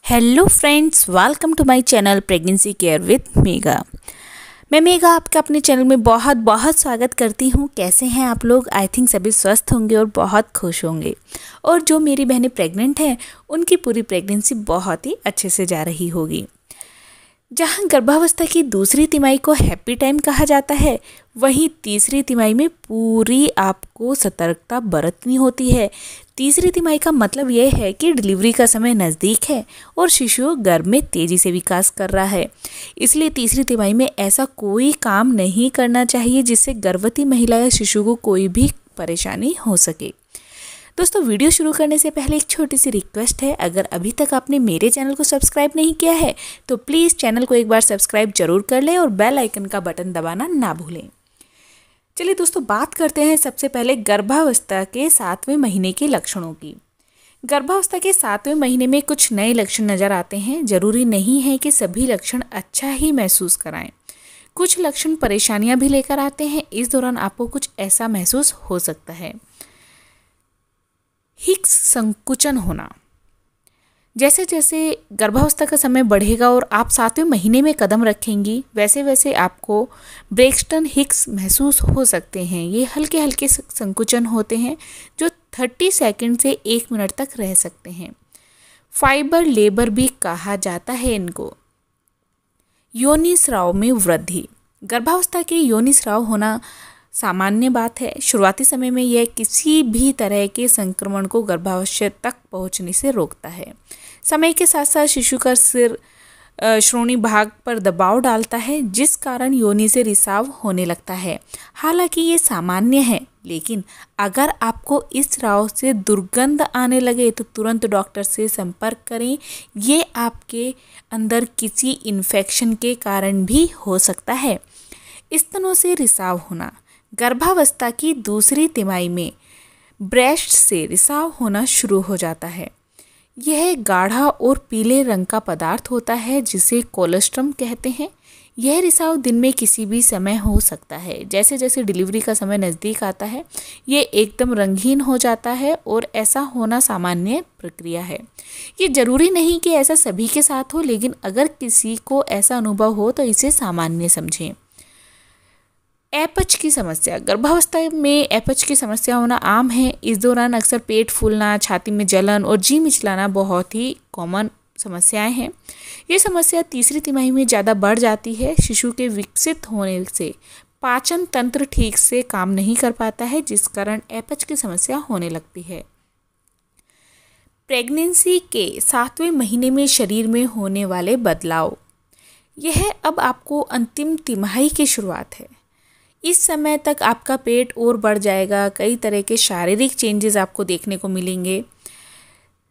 Hello friends, welcome to my channel pregnancy care with mega. मैं mega आपका अपने channel में बहुत बहुत स्वागत करती हूँ। कैसे हैं आप लोग? आई थिंक सभी स्वस्थ होंगे और बहुत खुश होंगे। और जो मेरी बहनें प्रेग्नेंट हैं उनकी पूरी प्रेगनेंसी बहुत ही अच्छे से जा रही होगी। जहाँ गर्भावस्था की दूसरी तिमाही को हैप्पी टाइम कहा जाता है, वहीं तीसरी तिमाही में पूरी आपको सतर्कता बरतनी होती है। तीसरी तिमाही का मतलब यह है कि डिलीवरी का समय नज़दीक है और शिशु गर्भ में तेज़ी से विकास कर रहा है। इसलिए तीसरी तिमाही में ऐसा कोई काम नहीं करना चाहिए जिससे गर्भवती महिला या शिशु को कोई भी परेशानी हो सके। दोस्तों, वीडियो शुरू करने से पहले एक छोटी सी रिक्वेस्ट है। अगर अभी तक आपने मेरे चैनल को सब्सक्राइब नहीं किया है तो प्लीज़ चैनल को एक बार सब्सक्राइब जरूर कर लें और बेल आइकन का बटन दबाना ना भूलें। चलिए दोस्तों, बात करते हैं सबसे पहले गर्भावस्था के 7वें महीने के लक्षणों की। गर्भावस्था के 7वें महीने में कुछ नए लक्षण नज़र आते हैं। जरूरी नहीं है कि सभी लक्षण अच्छा ही महसूस कराएं। कुछ लक्षण परेशानियां भी लेकर आते हैं। इस दौरान आपको कुछ ऐसा महसूस हो सकता है। हिक्स संकुचन होना। जैसे जैसे गर्भावस्था का समय बढ़ेगा और आप 7वें महीने में कदम रखेंगी, वैसे वैसे आपको ब्रेक्सटन हिक्स महसूस हो सकते हैं। ये हल्के हल्के संकुचन होते हैं जो 30 सेकंड से 1 मिनट तक रह सकते हैं। फाइबर लेबर भी कहा जाता है इनको। योनि स्राव में वृद्धि। गर्भावस्था के योनि स्राव होना सामान्य बात है। शुरुआती समय में यह किसी भी तरह के संक्रमण को गर्भाशय तक पहुंचने से रोकता है। समय के साथ साथ शिशु का सिर श्रोणि भाग पर दबाव डालता है, जिस कारण योनि से रिसाव होने लगता है। हालांकि ये सामान्य है, लेकिन अगर आपको इस स्राव से दुर्गंध आने लगे तो तुरंत डॉक्टर से संपर्क करें। ये आपके अंदर किसी इन्फेक्शन के कारण भी हो सकता है। स्तनों से रिसाव होना। गर्भावस्था की दूसरी तिमाही में ब्रेस्ट से रिसाव होना शुरू हो जाता है। यह गाढ़ा और पीले रंग का पदार्थ होता है जिसे कोलोस्ट्रम कहते हैं। यह रिसाव दिन में किसी भी समय हो सकता है। जैसे जैसे डिलीवरी का समय नज़दीक आता है ये एकदम रंगीन हो जाता है और ऐसा होना सामान्य प्रक्रिया है। ये ज़रूरी नहीं कि ऐसा सभी के साथ हो, लेकिन अगर किसी को ऐसा अनुभव हो तो इसे सामान्य समझें। अपच की समस्या। गर्भावस्था में अपच की समस्या होना आम है। इस दौरान अक्सर पेट फूलना, छाती में जलन और जी मिचलाना बहुत ही कॉमन समस्याएं हैं। ये समस्या तीसरी तिमाही में ज़्यादा बढ़ जाती है। शिशु के विकसित होने से पाचन तंत्र ठीक से काम नहीं कर पाता है, जिस कारण अपच की समस्या होने लगती है। प्रेगनेंसी के 7वें महीने में शरीर में होने वाले बदलाव। यह अब आपको अंतिम तिमाही की शुरुआत है। इस समय तक आपका पेट और बढ़ जाएगा। कई तरह के शारीरिक चेंजेस आपको देखने को मिलेंगे।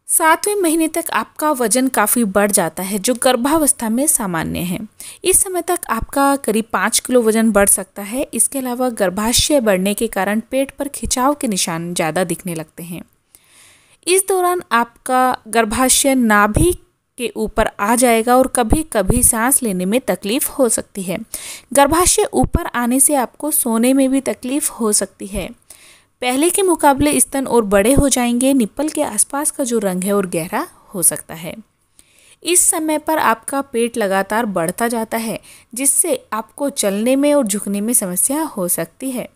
7वें महीने तक आपका वजन काफ़ी बढ़ जाता है, जो गर्भावस्था में सामान्य है। इस समय तक आपका करीब 5 किलो वजन बढ़ सकता है। इसके अलावा गर्भाशय बढ़ने के कारण पेट पर खिंचाव के निशान ज़्यादा दिखने लगते हैं। इस दौरान आपका गर्भाशय नाभि के ऊपर आ जाएगा और कभी कभी सांस लेने में तकलीफ हो सकती है। गर्भाशय ऊपर आने से आपको सोने में भी तकलीफ हो सकती है। पहले के मुकाबले स्तन और बड़े हो जाएंगे। निप्पल के आसपास का जो रंग है और गहरा हो सकता है। इस समय पर आपका पेट लगातार बढ़ता जाता है, जिससे आपको चलने में और झुकने में समस्या हो सकती है।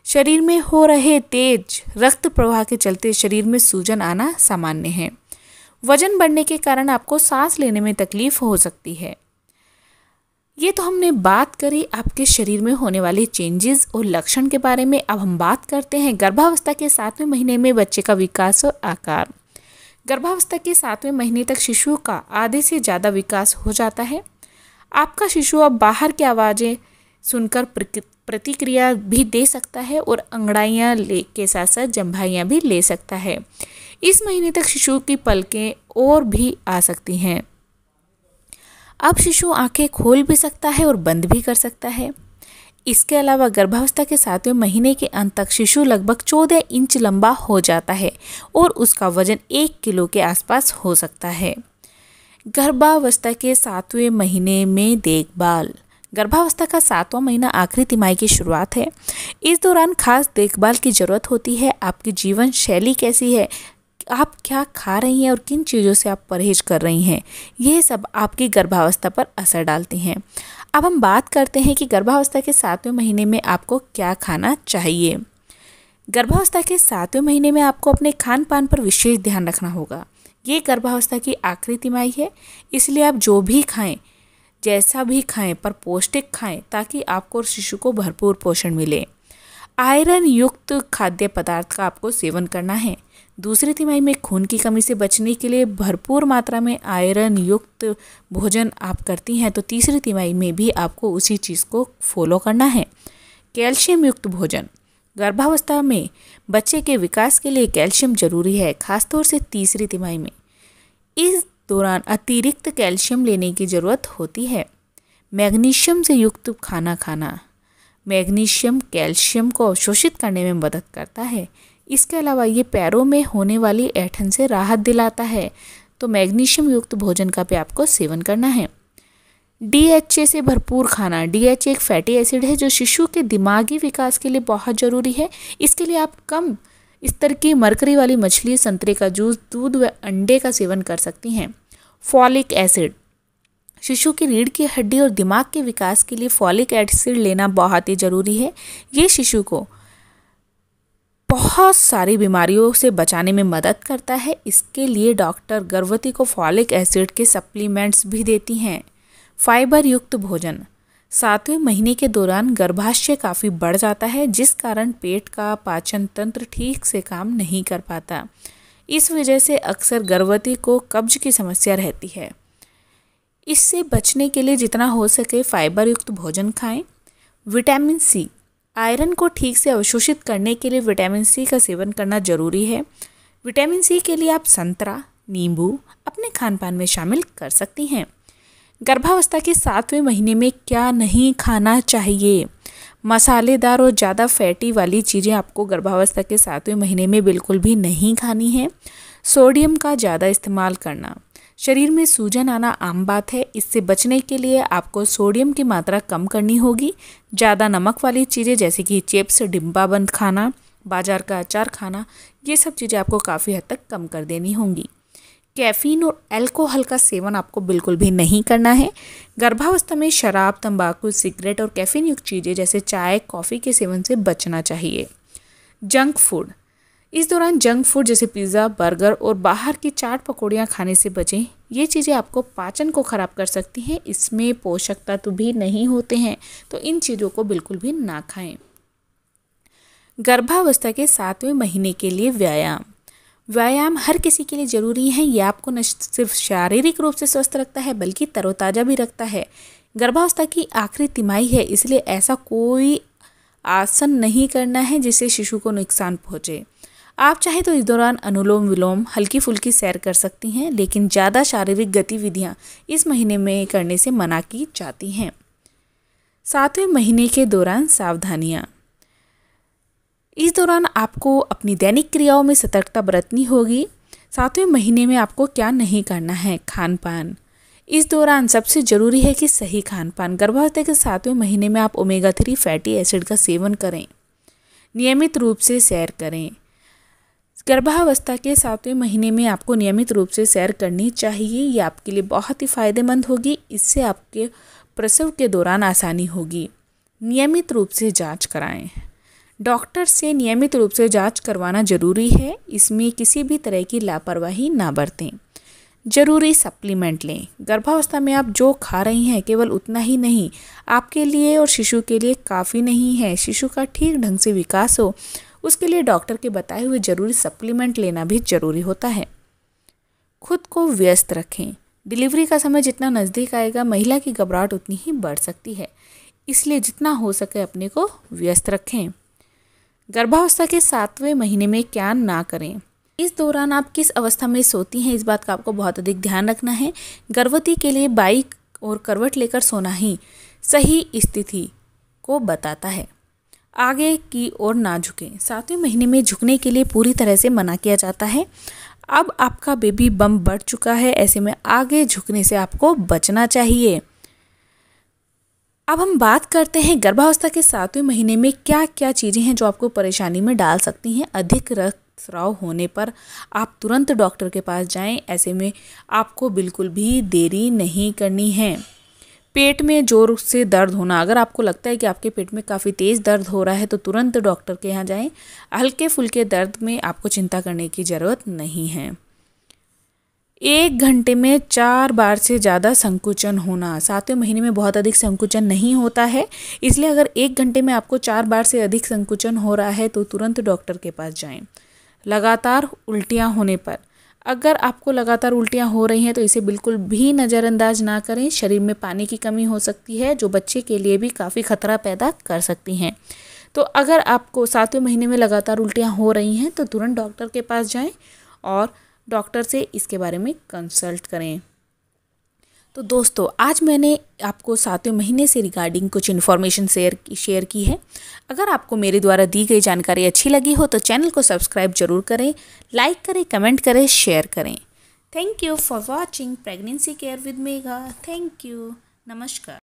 शरीर में हो रहे तेज रक्त प्रवाह के चलते शरीर में सूजन आना सामान्य है। वजन बढ़ने के कारण आपको सांस लेने में तकलीफ हो सकती है। ये तो हमने बात करी आपके शरीर में होने वाले चेंजेस और लक्षण के बारे में। अब हम बात करते हैं गर्भावस्था के 7वें महीने में बच्चे का विकास और आकार। गर्भावस्था के 7वें महीने तक शिशु का आधे से ज़्यादा विकास हो जाता है। आपका शिशु अब बाहर की आवाज़ें सुनकर प्रतिक्रिया भी दे सकता है और अंगड़ाइयाँ के साथ साथ जंघाइयाँ भी ले सकता है। इस महीने तक शिशु की पलकें और भी आ सकती हैं। अब शिशु आंखें खोल भी सकता है और बंद भी कर सकता है। इसके अलावा गर्भावस्था के 7वें महीने के अंत तक शिशु लगभग 14 इंच लंबा हो जाता है और उसका वजन 1 किलो के आसपास हो सकता है। गर्भावस्था के 7वें महीने में देखभाल। गर्भावस्था का 7वां महीना आखिरी तिमाही की शुरुआत है। इस दौरान खास देखभाल की ज़रूरत होती है। आपकी जीवन शैली कैसी है, आप क्या खा रही हैं और किन चीज़ों से आप परहेज कर रही हैं, ये सब आपकी गर्भावस्था पर असर डालती हैं। अब हम बात करते हैं कि गर्भावस्था के 7वें महीने में आपको क्या खाना चाहिए। गर्भावस्था के 7वें महीने में आपको अपने खान पान पर विशेष ध्यान रखना होगा। ये गर्भावस्था की आखिरी तिमाही है, इसलिए आप जो भी खाएं, जैसा भी खाएं, पर पौष्टिक खाएं ताकि आपको और शिशु को भरपूर पोषण मिले। आयरन युक्त खाद्य पदार्थ का आपको सेवन करना है। दूसरी तिमाही में खून की कमी से बचने के लिए भरपूर मात्रा में आयरन युक्त भोजन आप करती हैं तो तीसरी तिमाही में भी आपको उसी चीज़ को फॉलो करना है। कैल्शियम युक्त भोजन। गर्भावस्था में बच्चे के विकास के लिए कैल्शियम जरूरी है, खासतौर से तीसरी तिमाही में। इस दौरान अतिरिक्त कैल्शियम लेने की ज़रूरत होती है। मैग्नीशियम से युक्त खाना खाना। मैग्नीशियम कैल्शियम को अवशोषित करने में मदद करता है। इसके अलावा ये पैरों में होने वाली ऐंठन से राहत दिलाता है, तो मैग्नीशियम युक्त भोजन का भी आपको सेवन करना है। DHA से भरपूर खाना। DHA एक फैटी एसिड है जो शिशु के दिमागी विकास के लिए बहुत ज़रूरी है। इसके लिए आप कम स्तर की मरकरी वाली मछली, संतरे का जूस, दूध व अंडे का सेवन कर सकती हैं। Folic acid. शिशु की रीढ़ की हड्डी और दिमाग के विकास के लिए फॉलिक एसिड लेना बहुत ही ज़रूरी है। ये शिशु को बहुत सारी बीमारियों से बचाने में मदद करता है। इसके लिए डॉक्टर गर्भवती को फॉलिक एसिड के सप्लीमेंट्स भी देती हैं। फाइबर युक्त भोजन। 7वें महीने के दौरान गर्भाशय काफ़ी बढ़ जाता है, जिस कारण पेट का पाचन तंत्र ठीक से काम नहीं कर पाता। इस वजह से अक्सर गर्भवती को कब्ज की समस्या रहती है। इससे बचने के लिए जितना हो सके फाइबर युक्त भोजन खाएं। Vitamin C. आयरन को ठीक से अवशोषित करने के लिए विटामिन सी का सेवन करना जरूरी है। विटामिन सी के लिए आप संतरा, नींबू अपने खान पान में शामिल कर सकती हैं। गर्भावस्था के 7वें महीने में क्या नहीं खाना चाहिए। मसालेदार और ज़्यादा फैटी वाली चीज़ें आपको गर्भावस्था के 7वें महीने में बिल्कुल भी नहीं खानी है। सोडियम का ज़्यादा इस्तेमाल करना। शरीर में सूजन आना आम बात है, इससे बचने के लिए आपको सोडियम की मात्रा कम करनी होगी। ज़्यादा नमक वाली चीज़ें जैसे कि चिप्स, डिब्बाबंद खाना, बाजार का अचार खाना, ये सब चीज़ें आपको काफ़ी हद तक कम कर देनी होंगी। कैफ़ीन और अल्कोहल का सेवन आपको बिल्कुल भी नहीं करना है। गर्भावस्था में शराब, तंबाकू, सिगरेट और कैफ़ीन युक्त चीज़ें जैसे चाय, कॉफ़ी के सेवन से बचना चाहिए। Junk food. इस दौरान जंक फूड जैसे पिज़्ज़ा, बर्गर और बाहर की चाट पकौड़ियाँ खाने से बचें। ये चीज़ें आपको पाचन को ख़राब कर सकती हैं। इसमें पोषक तत्व भी नहीं होते हैं, तो इन चीज़ों को बिल्कुल भी ना खाएं। गर्भावस्था के 7वें महीने के लिए व्यायाम। व्यायाम हर किसी के लिए ज़रूरी है। ये आपको न सिर्फ शारीरिक रूप से स्वस्थ रखता है बल्कि तरोताज़ा भी रखता है। गर्भावस्था की आखिरी तिमाही है, इसलिए ऐसा कोई आसन नहीं करना है जिससे शिशु को नुकसान पहुँचे। आप चाहे तो इस दौरान अनुलोम विलोम, हल्की फुल्की सैर कर सकती हैं, लेकिन ज़्यादा शारीरिक गतिविधियां इस महीने में करने से मना की जाती हैं। 7वें महीने के दौरान सावधानियां। इस दौरान आपको अपनी दैनिक क्रियाओं में सतर्कता बरतनी होगी। 7वें महीने में आपको क्या नहीं करना है। खान पान। इस दौरान सबसे ज़रूरी है कि सही खान पान। गर्भावस्था के 7वें महीने में आप ओमेगा 3 फैटी एसिड का सेवन करें। नियमित रूप से सैर करें। गर्भावस्था के 7वें महीने में आपको नियमित रूप से सैर करनी चाहिए। ये आपके लिए बहुत ही फ़ायदेमंद होगी। इससे आपके प्रसव के दौरान आसानी होगी। नियमित रूप से जांच कराएं। डॉक्टर से नियमित रूप से जांच करवाना जरूरी है। इसमें किसी भी तरह की लापरवाही ना बरतें। जरूरी सप्लीमेंट लें। गर्भावस्था में आप जो खा रही हैं केवल उतना ही नहीं, आपके लिए और शिशु के लिए काफ़ी नहीं है। शिशु का ठीक ढंग से विकास हो, उसके लिए डॉक्टर के बताए हुए जरूरी सप्लीमेंट लेना भी जरूरी होता है। खुद को व्यस्त रखें। डिलीवरी का समय जितना नज़दीक आएगा, महिला की घबराहट उतनी ही बढ़ सकती है, इसलिए जितना हो सके अपने को व्यस्त रखें। गर्भावस्था के 7वें महीने में क्या ना करें। इस दौरान आप किस अवस्था में सोती हैं, इस बात का आपको बहुत अधिक ध्यान रखना है। गर्भवती के लिए बाइक और करवट लेकर सोना ही सही स्थिति को बताता है। आगे की ओर ना झुकें। 7वें महीने में झुकने के लिए पूरी तरह से मना किया जाता है। अब आपका बेबी बम बढ़ चुका है, ऐसे में आगे झुकने से आपको बचना चाहिए। अब हम बात करते हैं गर्भावस्था के 7वें महीने में क्या क्या चीज़ें हैं जो आपको परेशानी में डाल सकती हैं। अधिक रक्तस्राव होने पर आप तुरंत डॉक्टर के पास जाएं। ऐसे में आपको बिल्कुल भी देरी नहीं करनी है। पेट में ज़ोर से दर्द होना, अगर आपको लगता है कि आपके पेट में काफ़ी तेज़ दर्द हो रहा है तो तुरंत डॉक्टर के यहाँ जाएं। हल्के फुल्के दर्द में आपको चिंता करने की ज़रूरत नहीं है। 1 घंटे में 4 बार से ज़्यादा संकुचन होना, 7वें महीने में बहुत अधिक संकुचन नहीं होता है, इसलिए अगर 1 घंटे में आपको 4 बार से अधिक संकुचन हो रहा है तो तुरंत डॉक्टर के पास जाएं। लगातार उल्टियाँ होने पर, अगर आपको लगातार उल्टियाँ हो रही हैं तो इसे बिल्कुल भी नज़रअंदाज ना करें। शरीर में पानी की कमी हो सकती है जो बच्चे के लिए भी काफ़ी खतरा पैदा कर सकती हैं। तो अगर आपको 7वें महीने में लगातार उल्टियाँ हो रही हैं तो तुरंत डॉक्टर के पास जाएं और डॉक्टर से इसके बारे में कंसल्ट करें। तो दोस्तों, आज मैंने आपको 7वें महीने से रिगार्डिंग कुछ इन्फॉर्मेशन शेयर की है। अगर आपको मेरे द्वारा दी गई जानकारी अच्छी लगी हो तो चैनल को सब्सक्राइब जरूर करें, लाइक करें, कमेंट करें, शेयर करें। Thank you for watching pregnancy care with Megha. Thank you. नमस्कार।